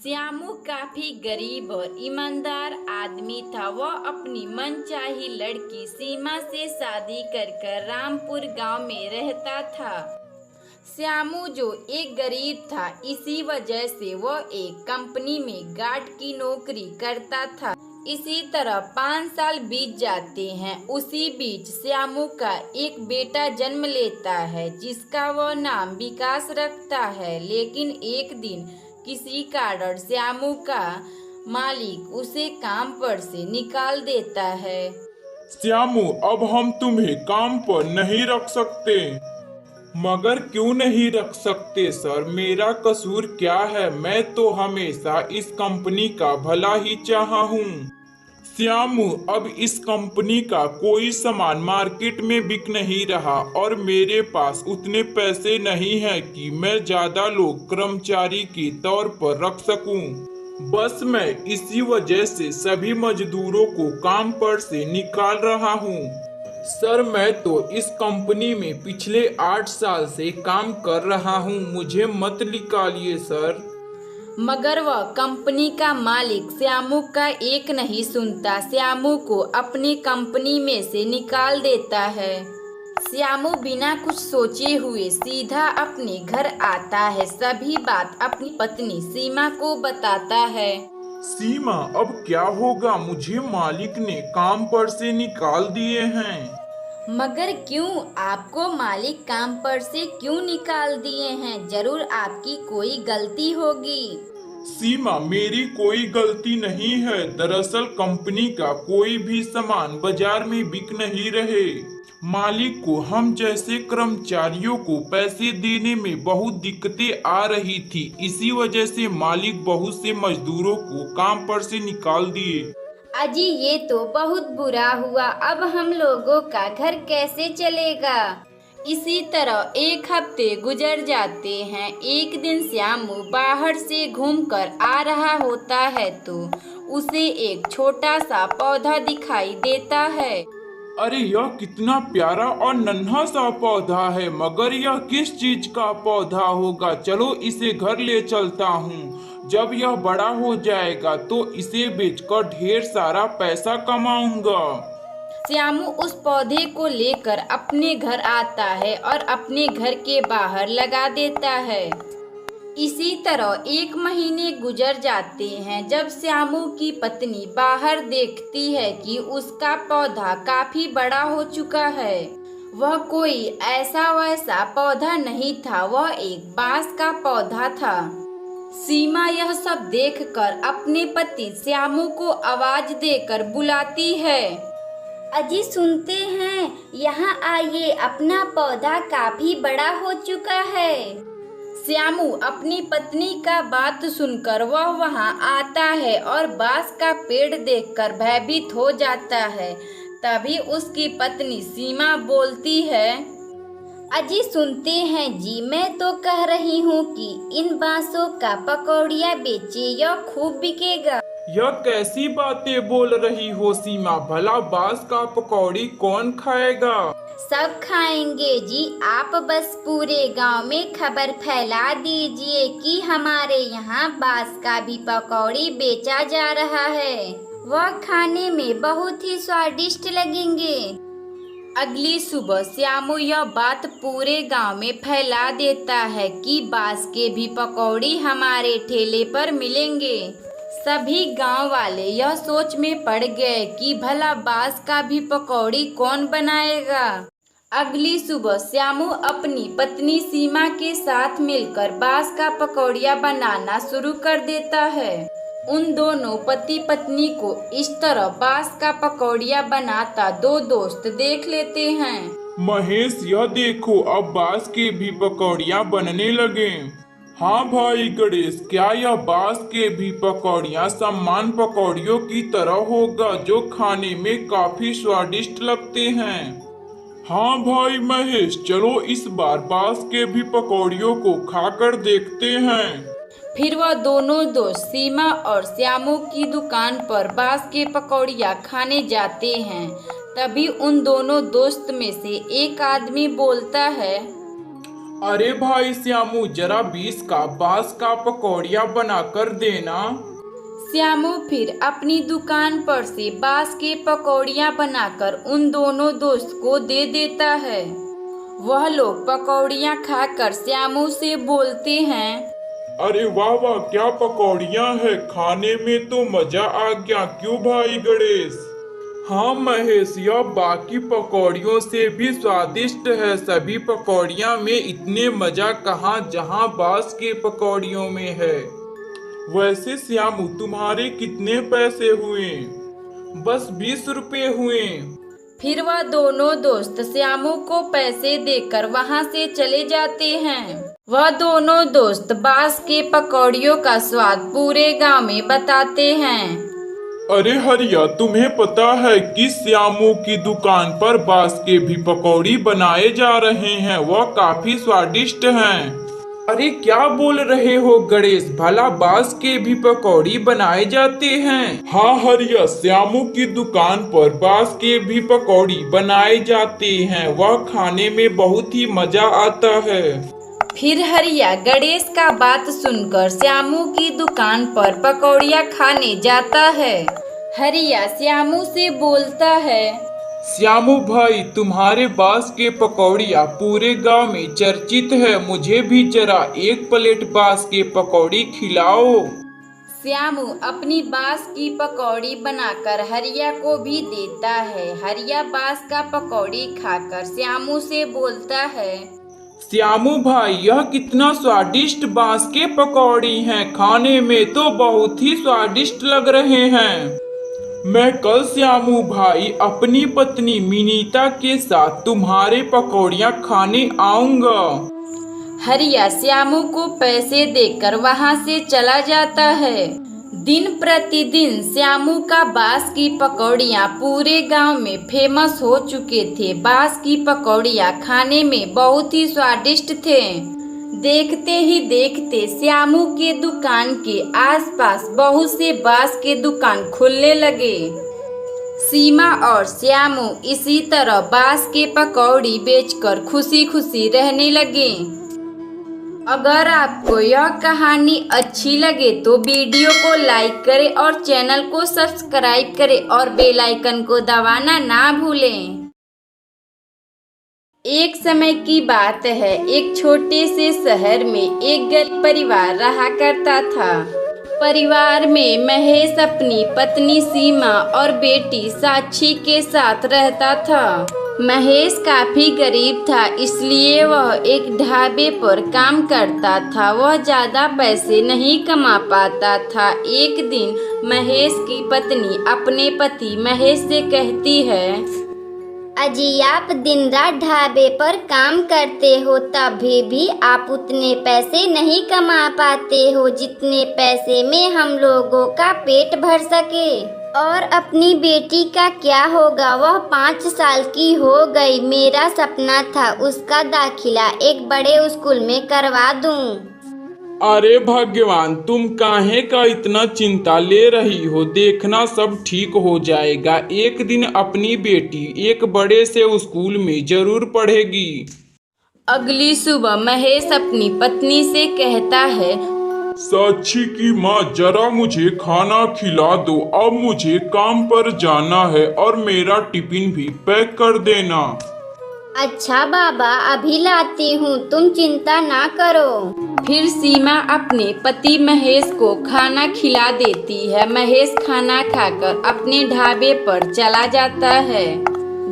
श्यामू काफी गरीब और ईमानदार आदमी था। वह अपनी मनचाही लड़की सीमा से शादी कर रामपुर गांव में रहता था। श्यामू जो एक गरीब था, इसी वजह से वह एक कंपनी में गार्ड की नौकरी करता था। इसी तरह 5 साल बीत जाते हैं। उसी बीच श्यामू का एक बेटा जन्म लेता है, जिसका वह नाम विकास रखता है। लेकिन एक दिन किसी कारण श्यामू का मालिक उसे काम पर से निकाल देता है। श्यामू, अब हम तुम्हें काम पर नहीं रख सकते। मगर क्यों नहीं रख सकते सर? मेरा कसूर क्या है? मैं तो हमेशा इस कंपनी का भला ही चाहा हूँ। श्यामू, अब इस कंपनी का कोई सामान मार्केट में बिक नहीं रहा और मेरे पास उतने पैसे नहीं हैं कि मैं ज्यादा लोग कर्मचारी के तौर पर रख सकूं। बस मैं इसी वजह से सभी मजदूरों को काम पर से निकाल रहा हूं। सर, मैं तो इस कंपनी में पिछले 8 साल से काम कर रहा हूं। मुझे मत निकालिए सर। मगर वह कंपनी का मालिक श्यामू का एक नहीं सुनता। श्यामू को अपनी कंपनी में से निकाल देता है। श्यामू बिना कुछ सोचे हुए सीधा अपने घर आता है। सभी बात अपनी पत्नी सीमा को बताता है। सीमा, अब क्या होगा? मुझे मालिक ने काम पर से निकाल दिए हैं। मगर क्यों? आपको मालिक काम पर से क्यों निकाल दिए हैं? जरूर आपकी कोई गलती होगी। सीमा, मेरी कोई गलती नहीं है। दरअसल कंपनी का कोई भी सामान बाजार में बिक नहीं रहे। मालिक को हम जैसे कर्मचारियों को पैसे देने में बहुत दिक्कतें आ रही थी। इसी वजह से मालिक बहुत से मजदूरों को काम पर से निकाल दिए। अजी, ये तो बहुत बुरा हुआ। अब हम लोगों का घर कैसे चलेगा? इसी तरह एक हफ्ते गुजर जाते हैं। एक दिन श्यामू बाहर से घूमकर आ रहा होता है तो उसे एक छोटा सा पौधा दिखाई देता है। अरे, यह कितना प्यारा और नन्हा सा पौधा है। मगर यह किस चीज का पौधा होगा? चलो इसे घर ले चलता हूँ। जब यह बड़ा हो जाएगा तो इसे बेचकर ढेर सारा पैसा कमाऊंगा। श्यामू उस पौधे को लेकर अपने घर आता है और अपने घर के बाहर लगा देता है। इसी तरह 1 महीने गुजर जाते हैं। जब श्यामू की पत्नी बाहर देखती है कि उसका पौधा काफी बड़ा हो चुका है। वह कोई ऐसा वैसा पौधा नहीं था, वह एक बांस का पौधा था। सीमा यह सब देखकर अपने पति श्यामू को आवाज देकर बुलाती है। अजी, सुनते हैं? यहाँ आइए, अपना पौधा काफी बड़ा हो चुका है। श्यामू अपनी पत्नी का बात सुनकर वह वहाँ आता है और बांस का पेड़ देखकर भयभीत हो जाता है। तभी उसकी पत्नी सीमा बोलती है। अजी, सुनते हैं जी? मैं तो कह रही हूँ कि इन बांसों का पकौड़िया बेचे, यह खूब बिकेगा। यह कैसी बातें बोल रही हो सीमा? भला बांस का पकौड़ी कौन खाएगा? सब खाएंगे जी। आप बस पूरे गांव में खबर फैला दीजिए कि हमारे यहाँ बांस का भी पकौड़ी बेचा जा रहा है। वह खाने में बहुत ही स्वादिष्ट लगेंगे। अगली सुबह श्यामू यह बात पूरे गांव में फैला देता है कि बांस के भी पकौड़ी हमारे ठेले पर मिलेंगे। सभी गांव वाले यह सोच में पड़ गए कि भला बांस का भी पकौड़ी कौन बनाएगा। अगली सुबह श्यामू अपनी पत्नी सीमा के साथ मिलकर बांस का पकौड़िया बनाना शुरू कर देता है। उन दोनों पति पत्नी को इस तरह बांस का पकौड़िया बनाता 2 दोस्त देख लेते हैं। महेश, यह देखो, अब बांस के भी पकौड़ियाँ बनने लगे। हाँ भाई गणेश, क्या यह बांस के भी पकौड़ियाँ सामान्य पकौड़ियों की तरह होगा जो खाने में काफी स्वादिष्ट लगते हैं? हाँ भाई महेश, चलो इस बार बांस के भी पकौड़ियों को खाकर देखते हैं। फिर वह दोनों दोस्त सीमा और श्यामू की दुकान पर बांस के पकौड़िया खाने जाते हैं। तभी उन दोनों दोस्त में से एक आदमी बोलता है। अरे भाई श्यामू, जरा 20 का बांस का पकौड़िया बना कर देना। श्यामू फिर अपनी दुकान पर से बांस के पकौड़ियाँ बनाकर उन दोनों दोस्त को दे देता है। वह लोग पकौड़ियाँ खाकर श्यामू से बोलते हैं, अरे वाह वाह, क्या पकौड़ियाँ है, खाने में तो मजा आ गया, क्यों भाई गणेश? हाँ महेश, यह बाकी पकौड़ियों से भी स्वादिष्ट है। सभी पकौड़ियाँ में इतने मजा कहाँ जहाँ बांस के पकौड़ियों में है। वैसे श्यामू, तुम्हारे कितने पैसे हुए? बस 20 रुपए हुए। फिर वह दोनों दोस्त श्यामू को पैसे देकर वहां से चले जाते हैं। वह दोनों दोस्त बांस के पकौड़ियों का स्वाद पूरे गांव में बताते हैं। अरे हरिया, तुम्हें पता है कि श्यामू की दुकान पर बांस के भी पकौड़ी बनाए जा रहे हैं, वह काफी स्वादिष्ट हैं। अरे क्या बोल रहे हो गणेश, भला बांस के भी पकौड़ी बनाए जाते हैं? हाँ हरिया, श्यामू की दुकान पर बांस के भी पकौड़ी बनाए जाते हैं, वह खाने में बहुत ही मजा आता है। फिर हरिया गणेश का बात सुनकर श्यामू की दुकान पर पकौड़ियाँ खाने जाता है। हरिया श्यामू से बोलता है, श्यामू भाई, तुम्हारे बांस के पकौड़िया पूरे गांव में चर्चित है, मुझे भी जरा एक प्लेट बांस के पकौड़ी खिलाओ। श्यामू अपनी बांस की पकौड़ी बनाकर हरिया को भी देता है। हरिया बांस का पकौड़ी खाकर श्यामू से बोलता है, श्यामू भाई, यह कितना स्वादिष्ट बांस के पकौड़ी हैं, खाने में तो बहुत ही स्वादिष्ट लग रहे हैं। मैं कल श्यामू भाई अपनी पत्नी मिनीता के साथ तुम्हारे पकौड़ियाँ खाने आऊंगा। हरिया श्यामू को पैसे देकर वहां से चला जाता है। दिन प्रतिदिन श्यामू का बांस की पकौड़ियाँ पूरे गांव में फेमस हो चुके थे। बांस की पकौड़ियाँ खाने में बहुत ही स्वादिष्ट थे। देखते ही देखते श्यामू के दुकान के आसपास बहुत से बांस के दुकान खुलने लगे। सीमा और श्यामू इसी तरह बांस के पकौड़ी बेचकर खुशी खुशी रहने लगे। अगर आपको यह कहानी अच्छी लगे तो वीडियो को लाइक करें और चैनल को सब्सक्राइब करें और बेल आइकन को दबाना ना भूलें। एक समय की बात है, एक छोटे से शहर में एक गरीब परिवार रहा करता था। परिवार में महेश अपनी पत्नी सीमा और बेटी साक्षी के साथ रहता था। महेश काफी गरीब था, इसलिए वह एक ढाबे पर काम करता था। वह ज्यादा पैसे नहीं कमा पाता था। एक दिन महेश की पत्नी अपने पति महेश से कहती है, अजी आप दिन रात ढाबे पर काम करते हो, तभी भी आप उतने पैसे नहीं कमा पाते हो जितने पैसे में हम लोगों का पेट भर सके। और अपनी बेटी का क्या होगा, वह 5 साल की हो गई। मेरा सपना था उसका दाखिला एक बड़े स्कूल में करवा दूं। अरे भगवान, तुम काहे का इतना चिंता ले रही हो, देखना सब ठीक हो जाएगा। एक दिन अपनी बेटी एक बड़े से स्कूल में जरूर पढ़ेगी। अगली सुबह महेश अपनी पत्नी से कहता है, साक्षी की माँ, जरा मुझे खाना खिला दो, अब मुझे काम पर जाना है और मेरा टिफिन भी पैक कर देना। अच्छा बाबा, अभी लाती हूँ, तुम चिंता ना करो। फिर सीमा अपने पति महेश को खाना खिला देती है। महेश खाना खाकर अपने ढाबे पर चला जाता है।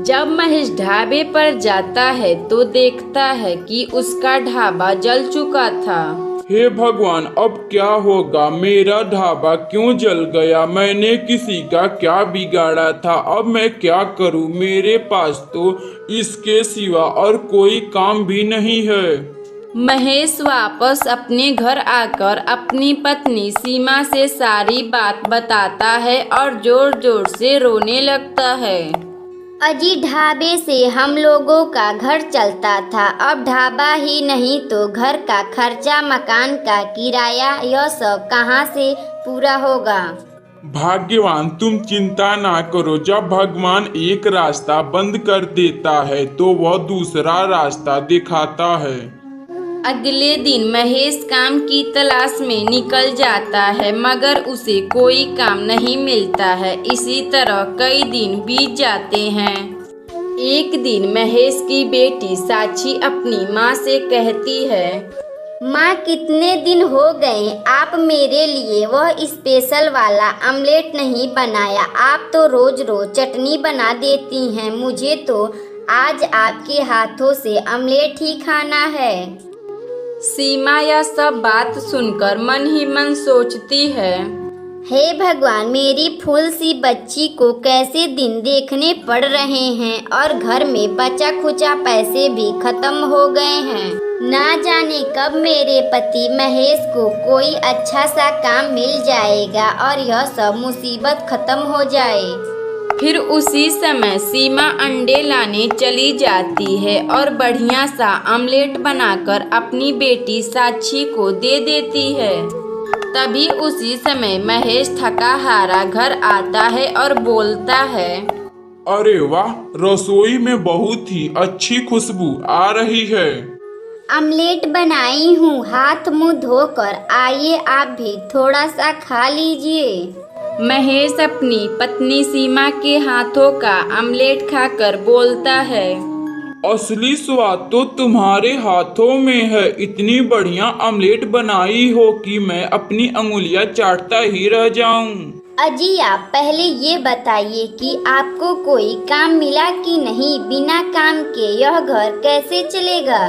जब महेश ढाबे पर जाता है तो देखता है कि उसका ढाबा जल चुका था। हे भगवान, अब क्या होगा, मेरा ढाबा क्यों जल गया? मैंने किसी का क्या बिगाड़ा था? अब मैं क्या करूं? मेरे पास तो इसके सिवा और कोई काम भी नहीं है। महेश वापस अपने घर आकर अपनी पत्नी सीमा से सारी बात बताता है और जोर जोर से रोने लगता है। अजी ढाबे से हम लोगों का घर चलता था, अब ढाबा ही नहीं तो घर का खर्चा, मकान का किराया, यह सब कहाँ से पूरा होगा? भाग्यवान, तुम चिंता ना करो। जब भगवान एक रास्ता बंद कर देता है तो वह दूसरा रास्ता दिखाता है। अगले दिन महेश काम की तलाश में निकल जाता है, मगर उसे कोई काम नहीं मिलता है। इसी तरह कई दिन बीत जाते हैं। एक दिन महेश की बेटी साक्षी अपनी माँ से कहती है, माँ, कितने दिन हो गए आप मेरे लिए वह स्पेशल वाला ऑमलेट नहीं बनाया। आप तो रोज रोज चटनी बना देती हैं। मुझे तो आज आपके हाथों से ऑमलेट ही खाना है। सीमा यह सब बात सुनकर मन ही मन सोचती है, हे भगवान, मेरी फूल सी बच्ची को कैसे दिन देखने पड़ रहे हैं और घर में बचा खुचा पैसे भी खत्म हो गए हैं। ना जाने कब मेरे पति महेश को कोई अच्छा सा काम मिल जाएगा और यह सब मुसीबत खत्म हो जाए। फिर उसी समय सीमा अंडे लाने चली जाती है और बढ़िया सा ऑमलेट बनाकर अपनी बेटी साक्षी को दे देती है। तभी उसी समय महेश थका हारा घर आता है और बोलता है, अरे वाह, रसोई में बहुत ही अच्छी खुशबू आ रही है। ऑमलेट बनाई हूँ, हाथ मुंह धोकर आइए आप भी थोड़ा सा खा लीजिए। महेश अपनी पत्नी सीमा के हाथों का ऑमलेट खाकर बोलता है, असली स्वाद तो तुम्हारे हाथों में है। इतनी बढ़िया ऑमलेट बनाई हो कि मैं अपनी अंगुलियां चाटता ही रह जाऊं। अजी, आप पहले ये बताइए कि आपको कोई काम मिला कि नहीं। बिना काम के यह घर कैसे चलेगा।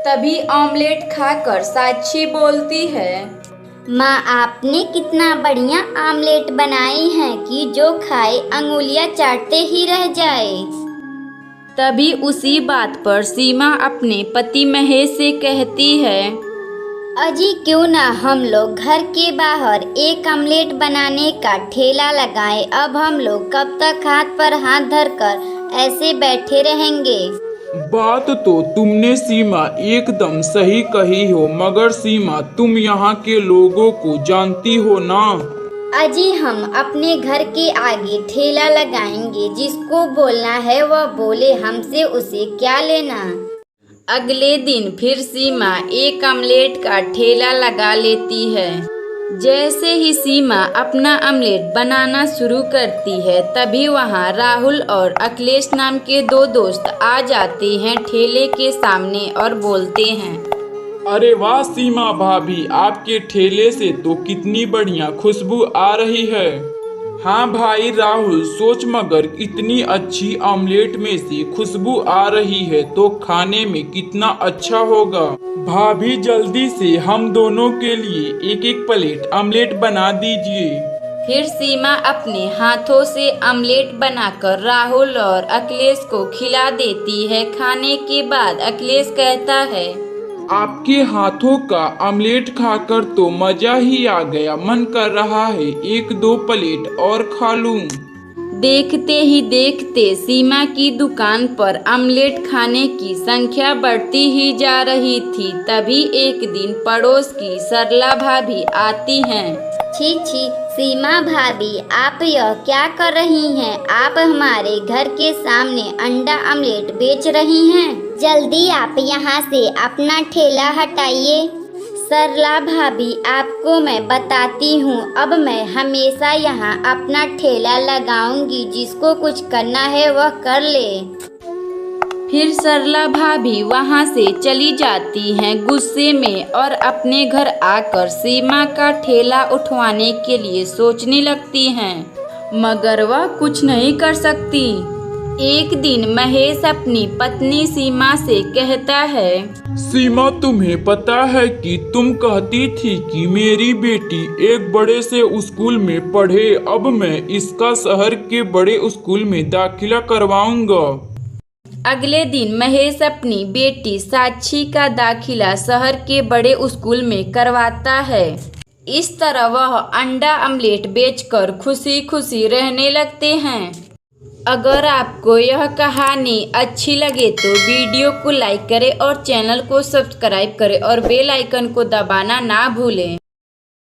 तभी ऑमलेट खाकर साक्षी बोलती है, माँ, आपने कितना बढ़िया ऑमलेट बनाई है कि जो खाए अंगुलियां चाटते ही रह जाए। तभी उसी बात पर सीमा अपने पति महेश से कहती है, अजी, क्यों ना हम लोग घर के बाहर एक ऑमलेट बनाने का ठेला लगाएं। अब हम लोग कब तक हाथ पर हाथ धरकर ऐसे बैठे रहेंगे। बात तो तुमने सीमा एकदम सही कही हो, मगर सीमा तुम यहाँ के लोगों को जानती हो ना। अजी, हम अपने घर के आगे ठेला लगाएंगे। जिसको बोलना है वह बोले, हमसे उसे क्या लेना। अगले दिन फिर सीमा एक ऑमलेट का ठेला लगा लेती है। जैसे ही सीमा अपना ऑमलेट बनाना शुरू करती है, तभी वहाँ राहुल और अखिलेश नाम के दो दोस्त आ जाते हैं ठेले के सामने और बोलते हैं, अरे वाह सीमा भाभी, आपके ठेले से तो कितनी बढ़िया खुशबू आ रही है। हाँ भाई राहुल, सोच मगर इतनी अच्छी ऑमलेट में से खुशबू आ रही है तो खाने में कितना अच्छा होगा। भाभी जल्दी से हम दोनों के लिए एक एक प्लेट ऑमलेट बना दीजिए। फिर सीमा अपने हाथों से ऑमलेट बनाकर राहुल और अखिलेश को खिला देती है। खाने के बाद अखिलेश कहता है, आपके हाथों का ऑमलेट खाकर तो मजा ही आ गया। मन कर रहा है एक दो प्लेट और खा लूं। देखते ही देखते सीमा की दुकान पर ऑमलेट खाने की संख्या बढ़ती ही जा रही थी। तभी एक दिन पड़ोस की सरला भाभी आती हैं। छी छी, सीमा भाभी, आप यह क्या कर रही हैं। आप हमारे घर के सामने अंडा ऑमलेट बेच रही हैं। जल्दी आप यहाँ से अपना ठेला हटाइए। सरला भाभी, आपको मैं बताती हूँ, अब मैं हमेशा यहाँ अपना ठेला लगाऊंगी। जिसको कुछ करना है वह कर ले। फिर सरला भाभी वहाँ से चली जाती हैं गुस्से में और अपने घर आकर सीमा का ठेला उठवाने के लिए सोचने लगती हैं, मगर वह कुछ नहीं कर सकती। एक दिन महेश अपनी पत्नी सीमा से कहता है, सीमा, तुम्हें पता है कि तुम कहती थी कि मेरी बेटी एक बड़े से स्कूल में पढ़े। अब मैं इसका शहर के बड़े स्कूल में दाखिला करवाऊंगा। अगले दिन महेश अपनी बेटी साक्षी का दाखिला शहर के बड़े स्कूल में करवाता है। इस तरह वह अंडा ऑमलेट बेचकर खुशी खुशी रहने लगते हैं। अगर आपको यह कहानी अच्छी लगे तो वीडियो को लाइक करें और चैनल को सब्सक्राइब करें और बेल आइकन को दबाना ना भूलें।